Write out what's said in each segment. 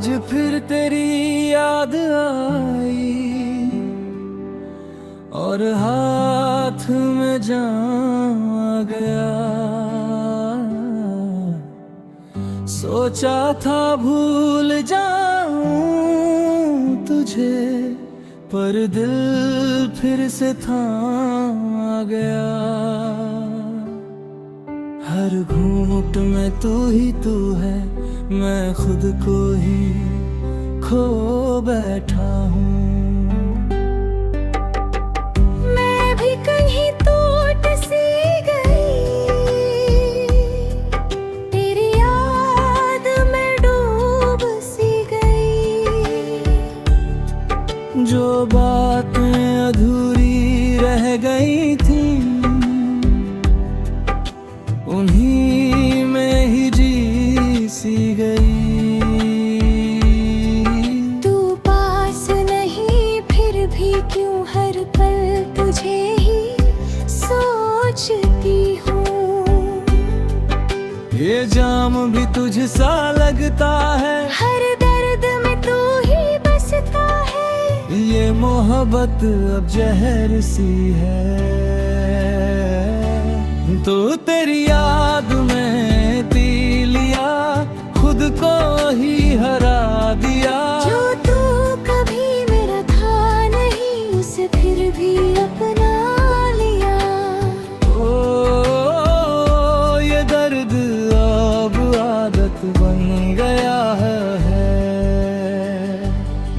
आज फिर तेरी याद आई और हाथ में जाम आ गया। सोचा था भूल जाऊं तुझे, पर दिल फिर से थाम आ गया। हर घूंट में तू ही तू है, मैं खुद को ही खो बैठा हूँ। मैं भी कहीं टूट सी गई, तेरी याद में डूब सी गई। जो बातें अधूरी रह गई थी, उन्हीं में ही जी सी गई। तू पास नहीं फिर भी क्यों हर पल तुझे ही सोचती हूँ। ये जाम भी तुझसा लगता है, हर दर्द में तू ही बसता है। ये मोहब्बत अब जहर सी है। तो तेरी याद में पी लिया, खुद को ही हरा दिया। जो तू कभी मेरा था नहीं, उसे फिर भी अपना लिया। ओ ये दर्द अब आदत बन गया है।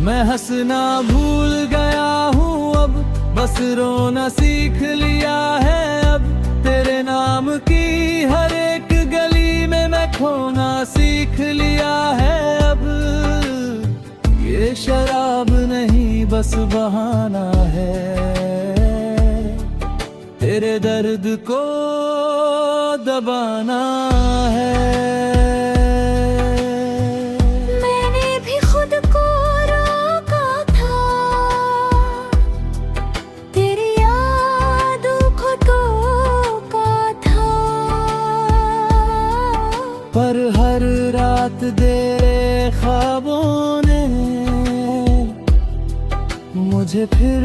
मैं हंसना भूल गया हूँ अब, बस रोना सीख लिया है अब। तेरे नाम की हर एक गली में मैं खोना सीख लिया है अब। ये शराब नहीं बस बहाना है, तेरे दर्द को दबाना है। मैंने भी खुद को रोका था, तेरी यादों को टोका था। पर हर रात तेरे ख्वाबों ने मुझे फिर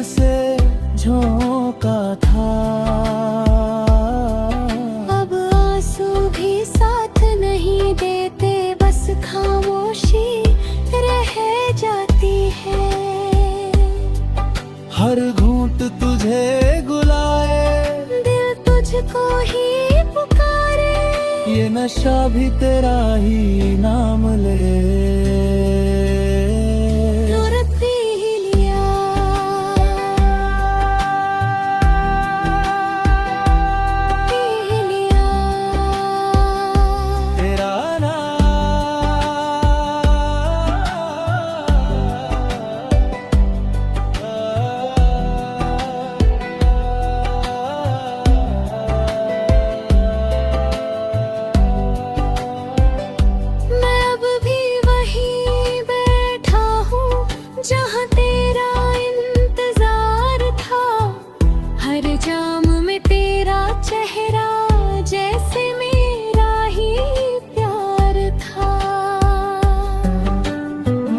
से झोंका था। अब आंसू भी साथ नहीं देते, बस खामोशी रह जाती है। हर घूंट तुझे गुलाए, दिल तुझको ही पुकारे। ये नशा भी तेरा ही नाम ले। तुरंत पी लिया, पी लिया। तेरा मैं अब भी वहीं बैठा हूँ जहाँ तेरा इंतजार था। हर जाम में तेरा चेहरा, जैसे मेरा ही प्यार था।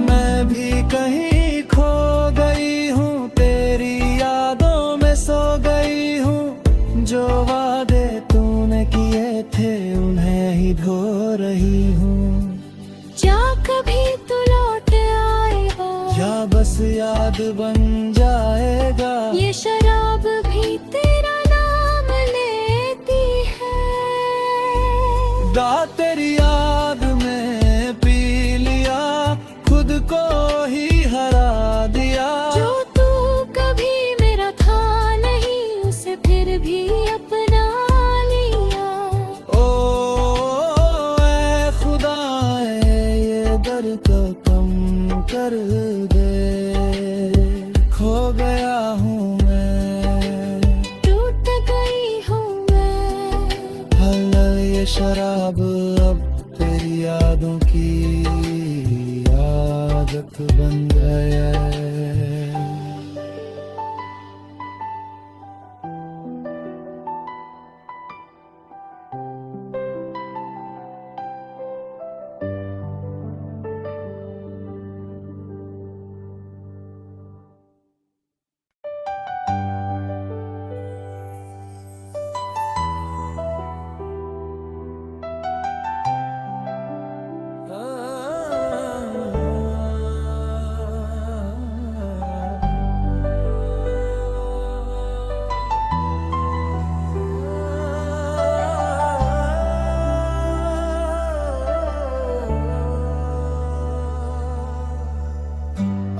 मैं भी कहीं खो गई हूँ, तेरी यादों में सो गई हूँ। जो वादे तूने किए थे, उन्हें ही ढो रही हूँ। क्या कभी तू लौट आएगा, या बस याद बन जाएगा। ये शराब भी तेरा नाम लेती है। दा तेरी याद में पी लिया, खुद को ही हरा दिया। जो तू कभी मेरा था नहीं, उसे फिर भी अपना लिया। ओ ऐ खुदा, ये दर्द को कम कर दे। खो गया हूँ मैं, टूट गई हूँ मैं। हल ये शराब अब तेरी यादों की आदत बन गया है।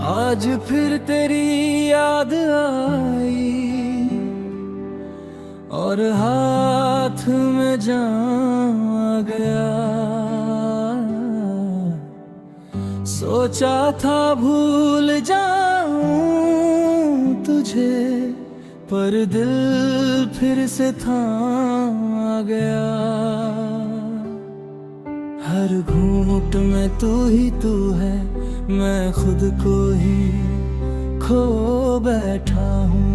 आज फिर तेरी याद आई और हाथ में जाम आ गया। सोचा था भूल जाऊं तुझे, पर दिल फिर से थाम आ गया। हर घूंट में तू ही तू है, मैं खुद को ही खो बैठा हूँ।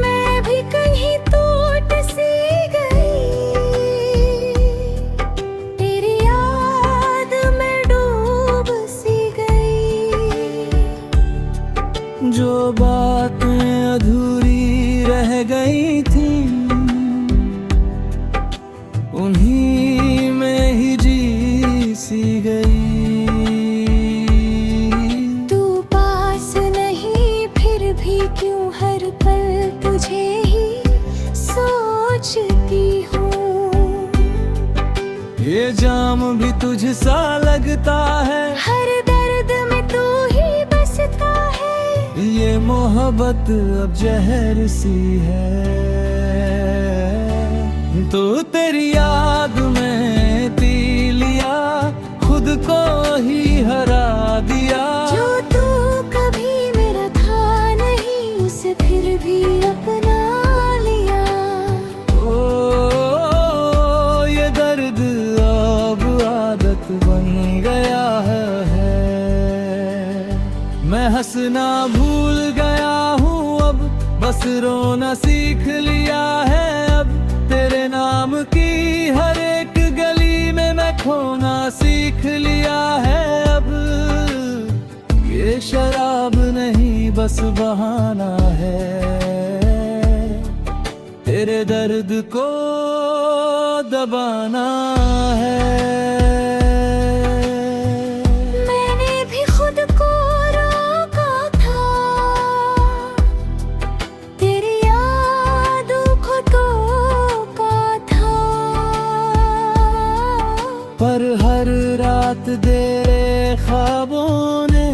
मैं भी कहीं टूट सी गई, तेरी याद में डूब सी गई। जो बातें अधूरी रह गई थी, उन्हीं में ही जी सी गई। तू पास नहीं फिर भी क्यों हर पल तुझे ही सोचती हूँ। ये जाम भी तुझसा लगता है, हर दर्द में तू ही बसता है। ये मोहब्बत अब जहर सी है। तो तेरी याद में पी लिया, खुद को ही हरा दिया। जो तू कभी मेरा था नहीं, उसे फिर भी अपना लिया। ओ ये दर्द अब आदत बन गया है। मैं हंसना भूल गया हूँ अब, बस रोना सीख लिया है अब। तेरे नाम की हर एक गली में मैं खोना सीख लिया है अब। ये शराब नहीं बस बहाना है, तेरे दर्द को दबाना है। मैंने भी खुद को रोका था, तेरी यादों को टोका था। पर हर रात तेरे ख्वाबों ने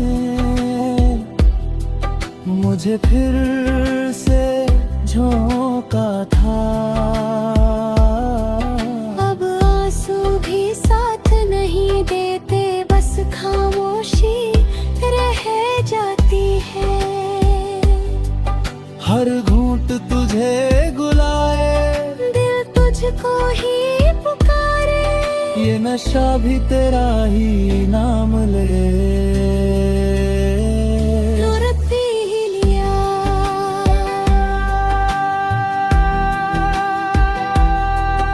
मुझे फिर से झोंका था। अब आंसू भी साथ नहीं देते, बस खामोशी रह जाती है। हर घूंट तुझे गुलाए, दिल तुझको ही पुकारे। ये नशा भी तेरा ही नाम ले। तुरंत पी लिया,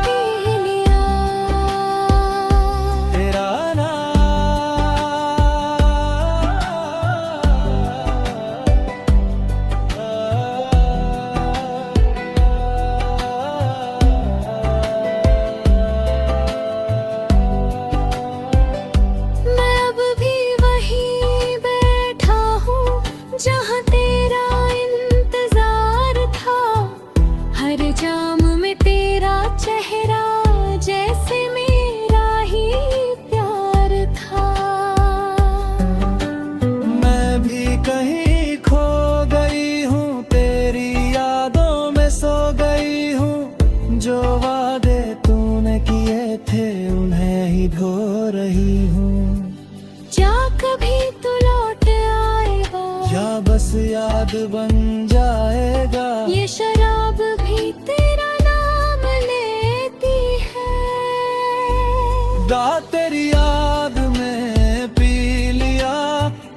पी लिया। तेरा मैं अब भी वहीं बैठा हूँ जहाँ तेरा इंतजार था। हर जाम में तेरा चेहरा, जैसे मेरा ही प्यार था। मैं भी कहीं खो गई हूँ, तेरी यादों में सो गई हूँ। जो वादे तूने किए थे, उन्हें ही ढो रही हूँ। जा कभी तू लौट आएगा, या बस याद बन जाएगा। ये शराब भी तेरा नाम लेती है। दा तेरी याद में पी लिया,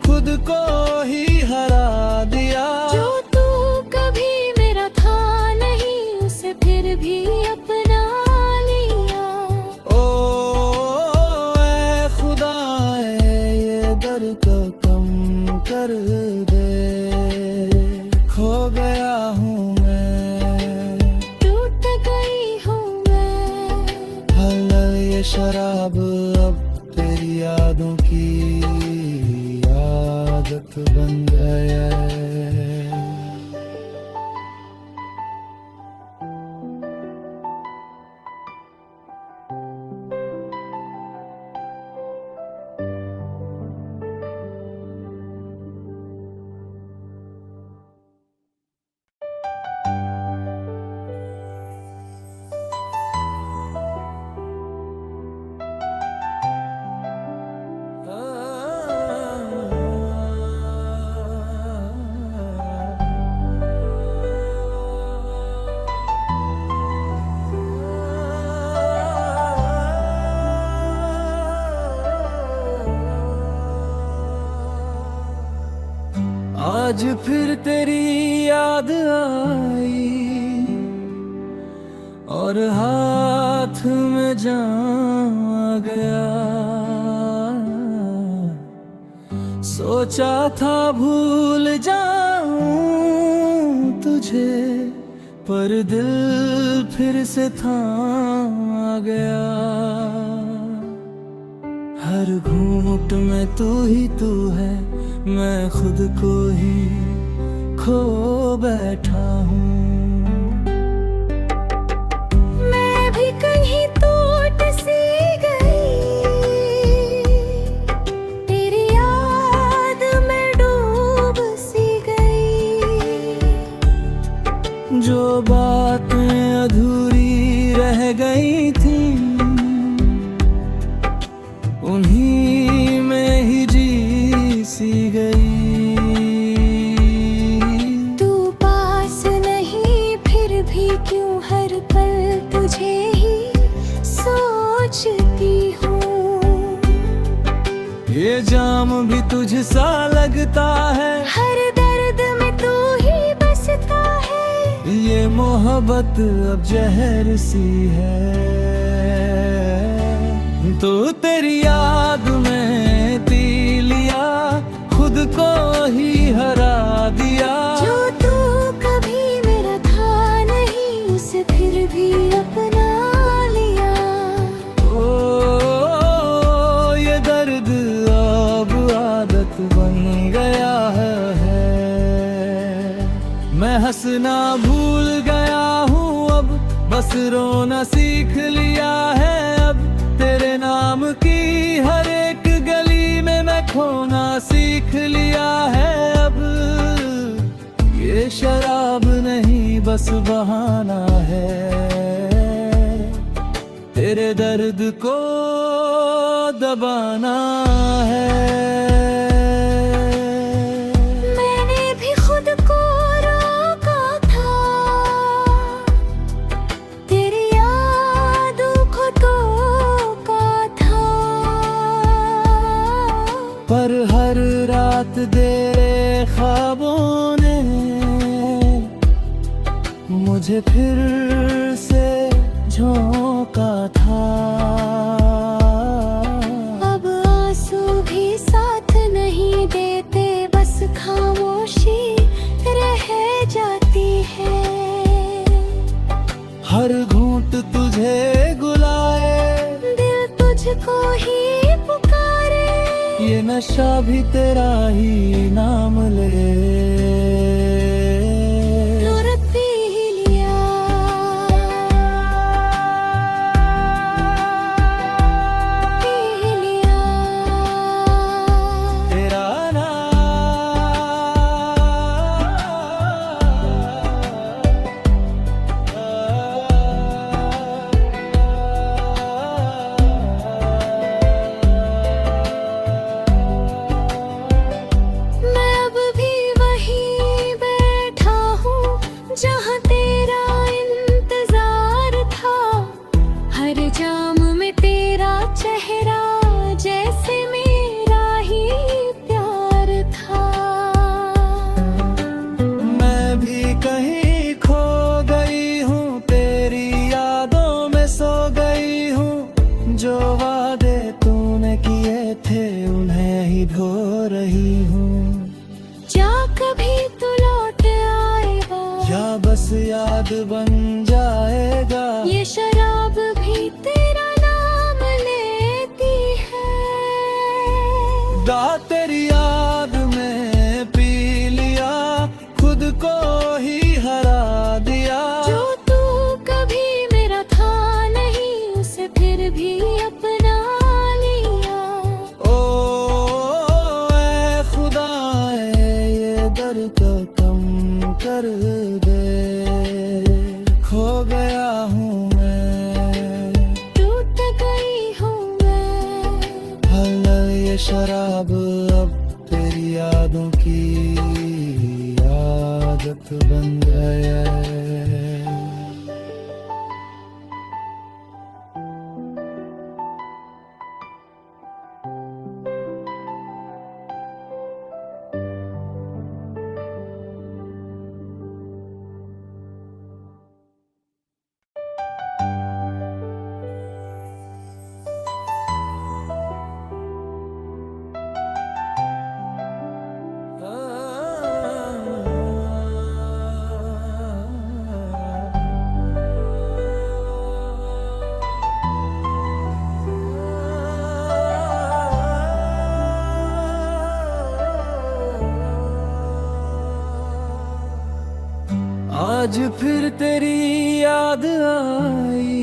खुद को ही हरा दिया। जो तू कभी मेरा था नहीं, उसे फिर भी अपना लिया। ओ ऐ खुदा, ये दर्द कम कर दे। खो गया हूँ मैं, टूट गई हूँ मैं। हल ये शराब अब तेरी यादों की आदत बन गया है। आज फिर तेरी याद आई और हाथ में जाम आ गया। सोचा था भूल जाऊं तुझे, पर दिल फिर से थाम आ गया। हर घूंट में तू ही तू है, मैं खुद को ही खो बैठा हूँ। मैं भी कहीं टूट सी गई, तेरी याद में डूब सी गई। जो बातें अधूरी रह गई थी, उन्हीं में ही जी सी गई। तू पास नहीं फिर भी क्यों हर पल तुझे ही सोचती हूँ। ये जाम भी तुझसा लगता है, हर दर्द में तू ही बसता है। ये मोहब्बत अब जहर सी है। तो तेरी याद में पी लिया, खुद को ही हरा दिया। जो तू कभी मेरा था नहीं, उसे फिर भी अपना लिया। ओ ये दर्द अब आदत बन गया है। मैं हंसना भूल गया हूँ अब, बस रोना सीख लिया है अब। तेरे नाम की हर एक गली में मैं खोना सीख लिया है अब। ये शराब नहीं बस बहाना है, तेरे दर्द को दबाना है। मैंने भी खुद को रोका था, तेरी यादों को टोका था। पर हर रात तेरे ख्वाबों ने मुझे फिर से झोंका था। अब आंसू भी साथ नहीं देते, बस खामोशी रह जाती है। हर घूंट तुझे गुलाए, दिल तुझको ही पुकारे। ये नशा भी तेरा ही नाम ले। तुर पी लिया, पी लिया। तेरा मैं अब भी वहीं बैठा हूँ जहाँ तेरा इंतजार था। हर जाम में तेरा चेहरा, जैसे मेरा ही प्यार था। मैं भी कहीं खो गई हूँ, तेरी यादों में सो गई हूँ। जो वादे तूने किए थे, उन्हें ही ढो रही हूँ। क्या कभी तू लौट आएगा, या बस याद बन जाएगा। ये शराब भी तेरा नाम लेती है। तेरी याद में पी लिया, खुद को ही हरा दिया। जो तू कभी मेरा था नहीं, उसे फिर भी अपना लिया। ओ ऐ खुदा, ये दर्द कम कर दे। खो गया हूँ मैं, टूट गई हूँ मैं। भला ये शराब अब तेरी यादों की आदत बन गया। आज फिर तेरी याद आई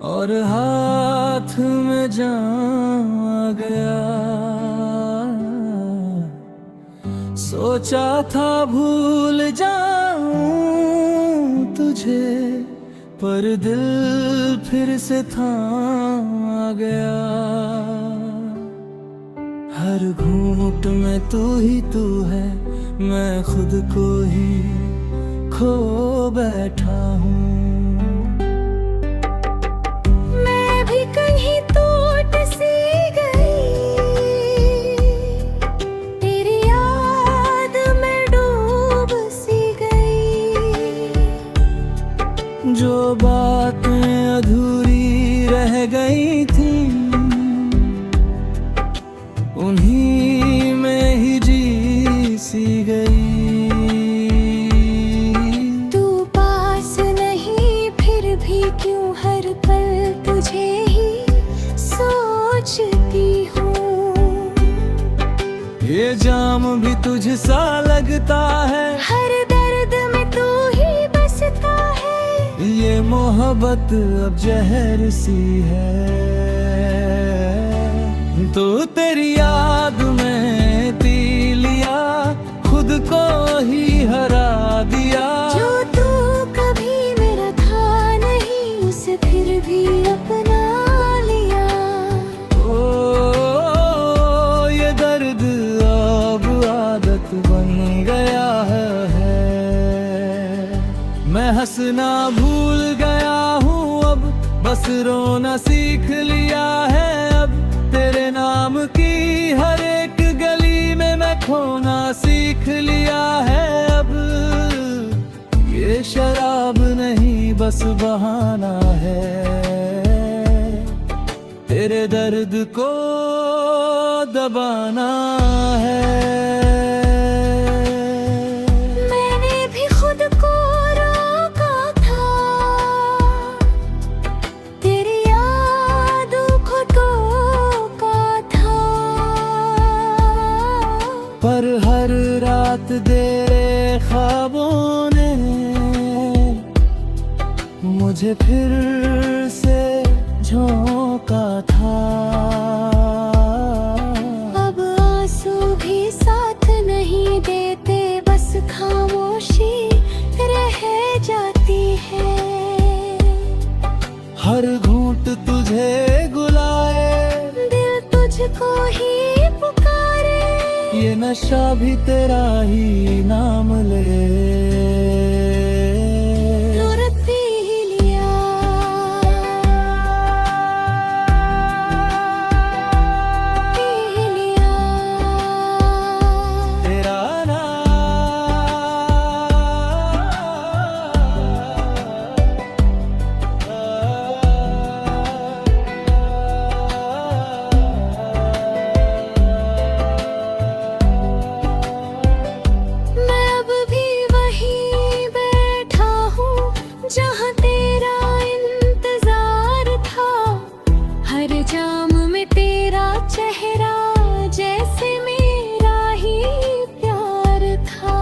और हाथ में जाम आ गया। सोचा था भूल जाऊं तुझे, पर दिल फिर से थाम आ गया। हर घूंट में तू ही तू है, मैं खुद को ही खो बैठा हूँ। मैं भी कहीं टूट सी गई, तेरी याद में डूब सी गई। जो बातें अधूरी रह गई थी, उन्हीं में ही जी सी गई। तू पास नहीं फिर भी क्यों हर पल तुझे ही सोचती हूँ। ये जाम भी तुझसा लगता है, हर दर्द में तू ही बसता है। ये मोहब्बत अब जहर सी है। तो तेरी याद में पी लिया, खुद को ही हरा दिया। जो तू कभी मेरा था नहीं, उसे फिर भी अपना लिया। ओ ये दर्द अब आदत बन गया है। मैं हंसना भूल गया हूँ अब, बस रोना सीख लिया है अब। तेरे नाम की हर एक गली में मैं खोना सीख लिया है अब। ये शराब नहीं बस बहाना है, तेरे दर्द को दबाना है। मैंने भी खुद को रोका था, तेरी यादों को धोखा था। पर हर रात तेरे ख्वाबों ने मुझे फिर से झोंका था। अब आंसू भी साथ नहीं देते, बस खामोशी रह जाती है। हर घूंट तुझे गुलाए, दिल तुझको ही पुकारे। ये नशा भी तेरा ही नाम ले। तुरंत पी लिया, पी लिया। तेरा मैं अब भी वहीं बैठा हूँ जहाँ तेरा इंतजार था। हर जाम में तेरा चेहरा, जैसे मेरा ही प्यार था।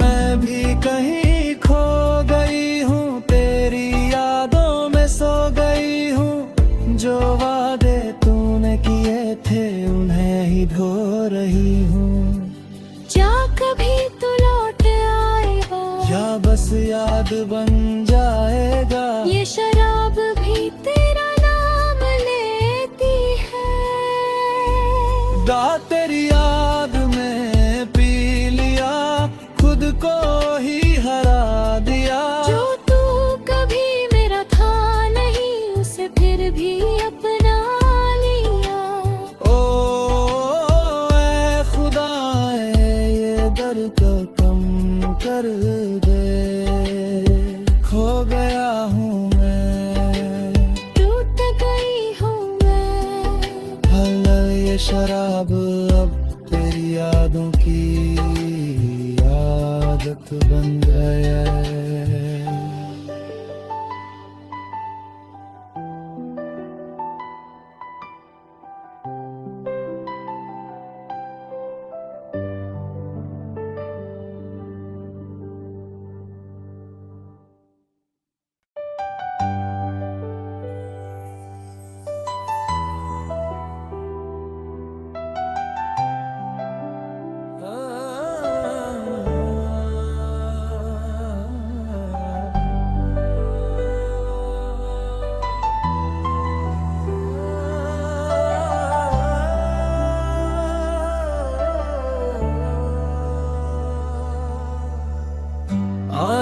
मैं भी कहीं खो गई हूँ, तेरी यादों में सो गई हूँ। जो वादे तूने किए थे, उन्हें ही ढो रही हूँ। जा कभी तू लौट आएगा, या बस याद बन जाएगा। ये शराब भी तेरा नाम लेती है। दा तेरी याद में पी लिया, खुद को ही हरा दिया। जो तू कभी मेरा था नहीं, उसे फिर भी अपना लिया। ओ ऐ खुदा, ये दर्द कम कर दे। खो गया हूँ मैं, टूट गई हूँ मैं। हल ये शराब अब तेरी यादों की आदत बन गया है।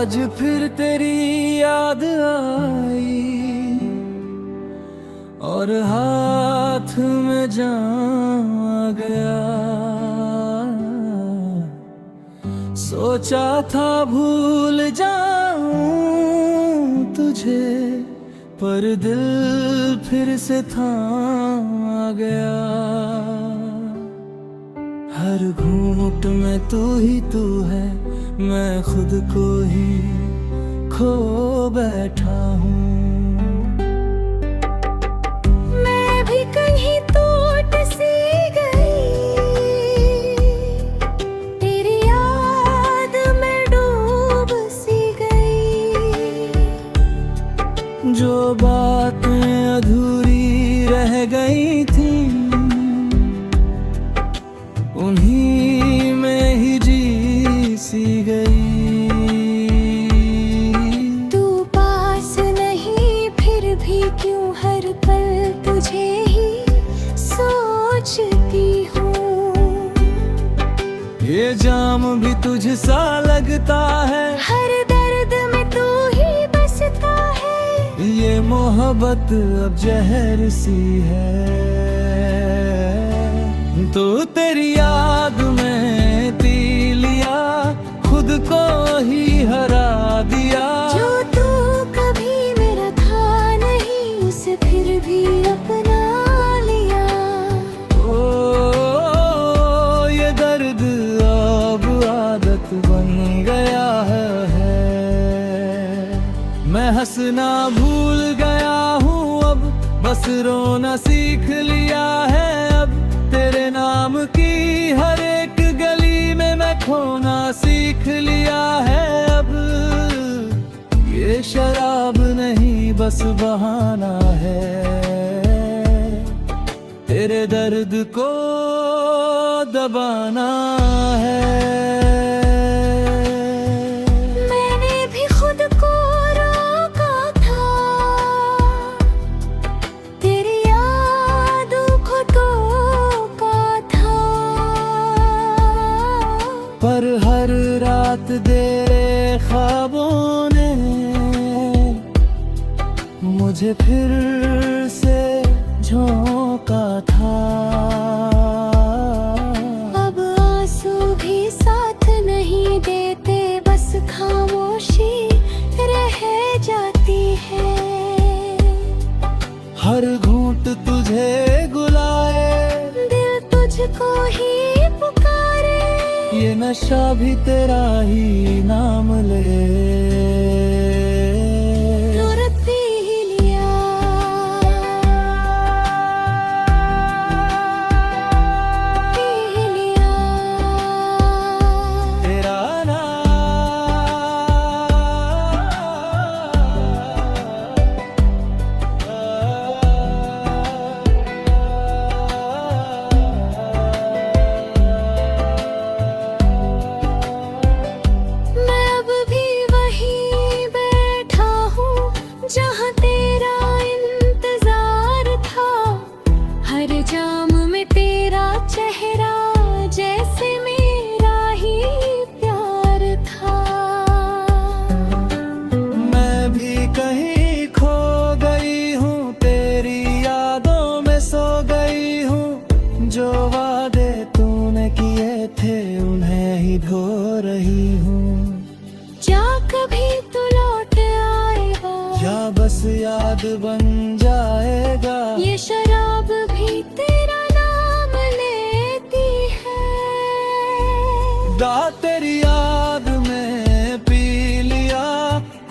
आज फिर तेरी याद आई और हाथ में जाम आ गया। सोचा था भूल जाऊं तुझे, पर दिल फिर से थाम आ गया। हर घूंट में तू ही तू है, मैं खुद को ही खो बैठा हूँ। मैं भी कहीं टूट सी गई, तेरी याद में डूब सी गई। जो बातें अधूरी रह गई थी, उन्हीं में ही जी सी गई। तू पास नहीं फिर भी क्यों हर पल तुझे ही सोचती हूँ। ये जाम भी तुझसा लगता है, हर दर्द में तू ही बसता है। ये मोहब्बत अब जहर सी है। तो तेरी याद में पी लिया, खुद को ही हरा दिया। जो तू कभी मेरा था नहीं, उसे फिर भी अपना लिया। ओ ये दर्द अब आदत बन गया है। मैं हंसना भूल गया हूँ अब, बस रोना सीख लिया है अब। तेरे नाम की हर एक गली में मैं खोना सीख लिया है अब। ये शराब नहीं बस बहाना है, तेरे दर्द को दबाना है। मैंने भी खुद को रोका था, तेरी यादों को टोका था। पर हर रात तेरे ख्वाबों ने मुझे फिर से झोंका था। अब आंसू भी साथ नहीं देते, बस खामोशी रह जाती है। हर घूंट तुझे गुलाए, दिल तुझको ही पुकारे। ये नशा भी तेरा ही नाम ले। तुरंत पी लिया, पी लिया। तेरा मैं अब भी वहीं बैठा हूँ जहाँ तेरा इंतजार था। हर जाम में तेरा चेहरा, जैसे मेरा ही प्यार था। मैं भी कहीं खो गई हूँ, तेरी यादों में सो गई हूँ। जो वादे तूने किए थे, उन्हें ही ढो रही हूँ। क्या कभी तू लौट आएगा, या बस याद बन जाएगा। ये शराब भी तेरा नाम लेती है। दा तेरी याद में पी लिया,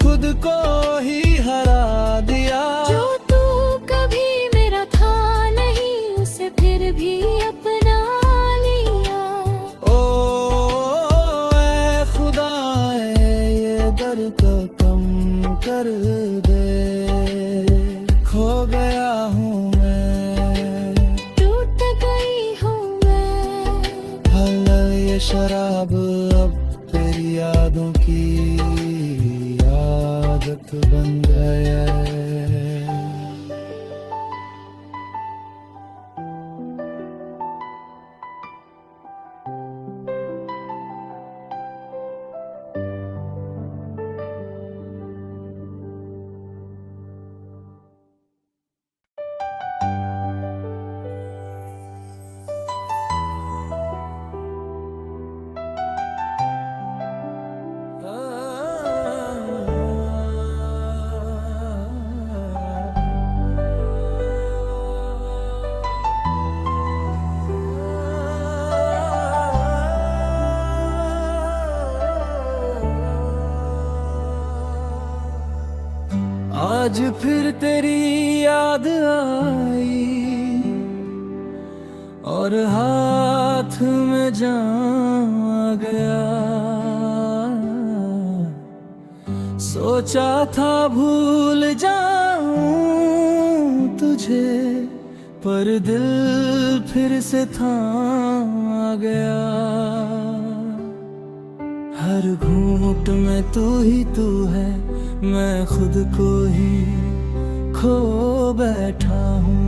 खुद को ही हरा दिया। जो तू कभी मेरा था नहीं, उसे फिर भी अपना लिया। ओ ऐ खुदा, ये दर्द कम कर दे। खो गया हूँ मैं, टूट गई हूँ मैं। भला ये शराब अब तेरी यादों की आदत बन गया है। आज फिर तेरी याद आई और हाथ में जाम आ गया। सोचा था भूल जाऊं तुझे, पर दिल फिर से थाम आ गया। हर घूंट में तू ही तू है, मैं खुद को ही खो बैठा हूँ।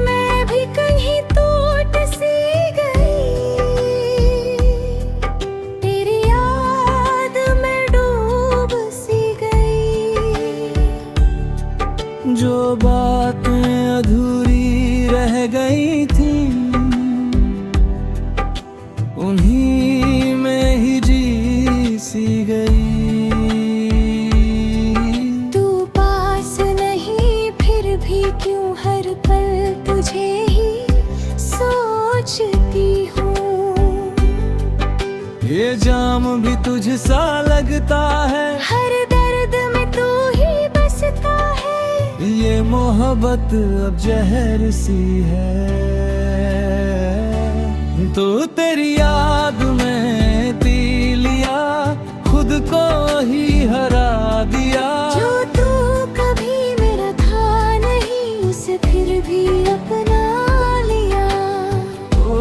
मैं भी कहीं टूट सी गई, तेरी याद में डूब सी गई। जो बातें अधूरी रह गई थी, उन्हीं में ही जी सी गई। तू पास नहीं फिर भी क्यों हर पल तुझे ही सोचती हूँ। ये जाम भी तुझसा लगता है, हर दर्द में तू ही बसता है। ये मोहब्बत अब जहर सी है। तो तेरी याद में पी लिया, खुद को ही हरा दिया। जो तू कभी मेरा था नहीं, उसे फिर भी अपना लिया। ओ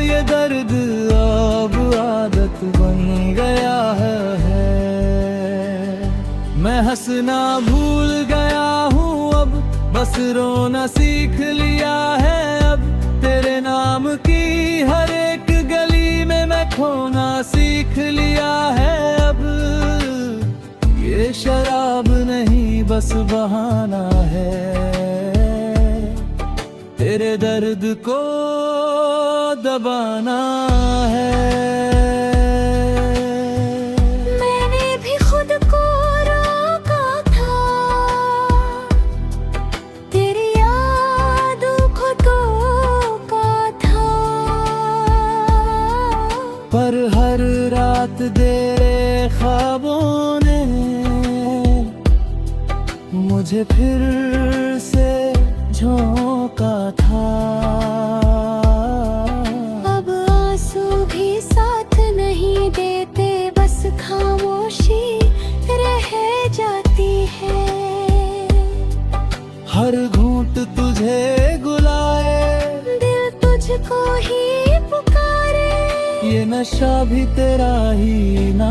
ये दर्द अब आदत बन गया है। मैं हंसना भूल गया हूँ अब, बस रोना सीख लिया है अब। तेरे नाम की हर एक गली में मैं खोना सीख लिया है अब। ये शराब नहीं बस बहाना है, तेरे दर्द को दबाना है। मैंने भी खुद को रोका था, तेरी यादों को धोखा था। पर हर रात तेरे ख्वाबों ने मुझे फिर से झोंका था। अब आंसू भी साथ नहीं देते, बस खामोशी रह जाती है। हर घूंट तुझे गुलाए, दिल तुझको ही पुकारे। ये नशा भी तेरा ही ना